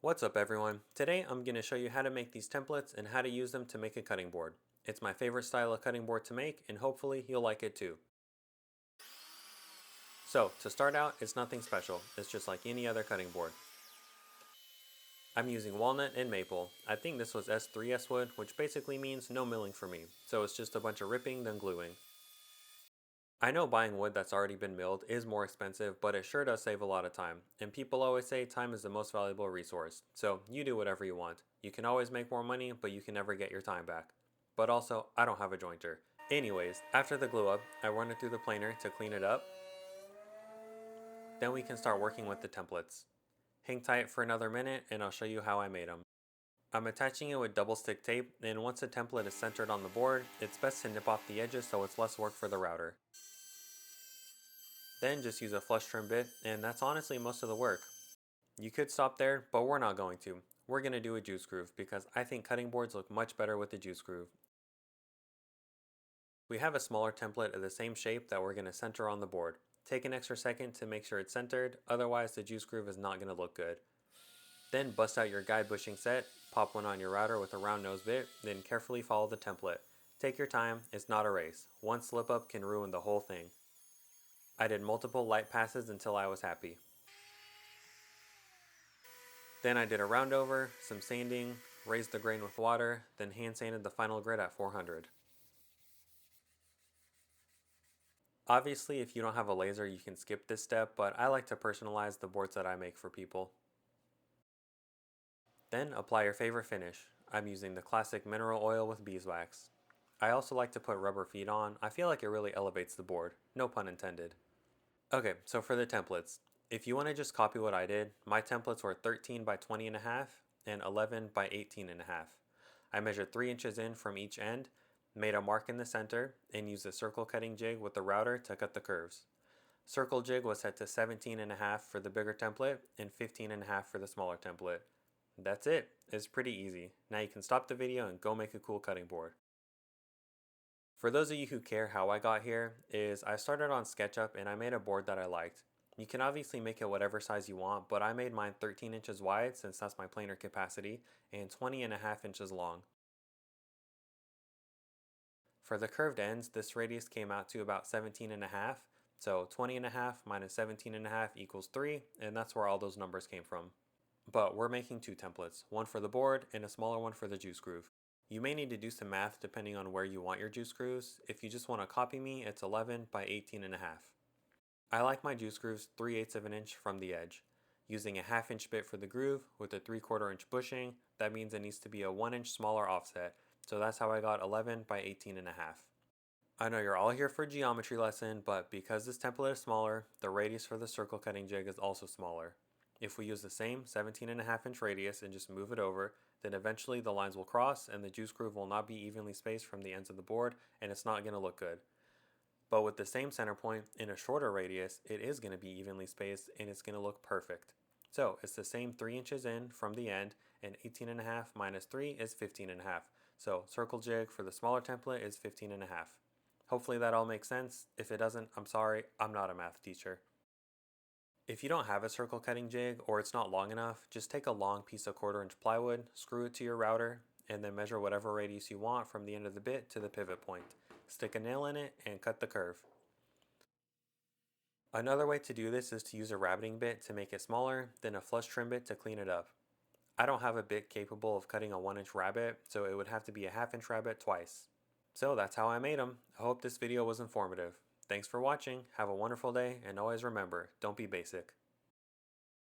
What's up everyone? Today I'm going to show you how to make these templates and how to use them to make a cutting board. It's my favorite style of cutting board to make and hopefully you'll like it too. So to start out, it's nothing special, it's just like any other cutting board. I'm using walnut and maple. I think this was S3S wood, which basically means no milling for me, so it's just a bunch of ripping then gluing. I know buying wood that's already been milled is more expensive, but it sure does save a lot of time. And people always say time is the most valuable resource. So you do whatever you want. You can always make more money, but you can never get your time back. But also, I don't have a jointer. Anyways, after the glue up, I run it through the planer to clean it up. Then we can start working with the templates. Hang tight for another minute and I'll show you how I made them. I'm attaching it with double stick tape, and once the template is centered on the board, it's best to nip off the edges so it's less work for the router. Then just use a flush trim bit, and that's honestly most of the work. You could stop there, but we're not going to. We're going to do a juice groove because I think cutting boards look much better with a juice groove. We have a smaller template of the same shape that we're going to center on the board. Take an extra second to make sure it's centered, otherwise the juice groove is not going to look good. Then bust out your guide bushing set, pop one on your router with a round nose bit, then carefully follow the template. Take your time, it's not a race. One slip up can ruin the whole thing. I did multiple light passes until I was happy. Then I did a round over, some sanding, raised the grain with water, then hand sanded the final grit at 400. Obviously, if you don't have a laser, you can skip this step, but I like to personalize the boards that I make for people. Then apply your favorite finish. I'm using the classic mineral oil with beeswax. I also like to put rubber feet on. I feel like it really elevates the board. No pun intended. Okay, so for the templates, if you want to just copy what I did, my templates were 13 by 20 and a half and 11 by 18 and a half. I measured 3 inches in from each end, made a mark in the center, and used a circle cutting jig with the router to cut the curves. Circle jig was set to 17 and a half for the bigger template and 15 and a half for the smaller template. That's it. It's pretty easy. Now you can stop the video and go make a cool cutting board. For those of you who care how I got here, is I started on SketchUp and I made a board that I liked. You can obviously make it whatever size you want, but I made mine 13 inches wide since that's my planer capacity and 20 and a half inches long. For the curved ends, this radius came out to about 17 and a half, so 20 and a half minus 17 and a half equals 3, and that's where all those numbers came from. But we're making two templates, one for the board and a smaller one for the juice groove. You may need to do some math depending on where you want your juice grooves. If you just want to copy me, it's 11 by 18 and a half. I like my juice grooves 3/8 of an inch from the edge. Using a 1/2 inch bit for the groove with a 3/4 inch bushing, that means it needs to be a 1 inch smaller offset. So that's how I got 11 by 18 and a half. I know you're all here for a geometry lesson, but because this template is smaller, the radius for the circle cutting jig is also smaller. If we use the same 17 and a half inch radius and just move it over, then eventually the lines will cross and the juice groove will not be evenly spaced from the ends of the board and it's not going to look good. But with the same center point in a shorter radius, it is going to be evenly spaced and it's going to look perfect. So it's the same 3 inches in from the end, and 18 and a half minus 3 is 15 and a half. So circle jig for the smaller template is 15 and a half. Hopefully that all makes sense. If it doesn't, I'm sorry, I'm not a math teacher. If you don't have a circle cutting jig or it's not long enough, just take a long piece of 1/4 inch plywood, screw it to your router, and then measure whatever radius you want from the end of the bit to the pivot point. Stick a nail in it and cut the curve. Another way to do this is to use a rabbiting bit to make it smaller, then a flush trim bit to clean it up. I don't have a bit capable of cutting a 1 inch rabbet, so it would have to be a 1/2 inch rabbet twice. So that's how I made them. I hope this video was informative. Thanks for watching, have a wonderful day, and always remember, don't be basic.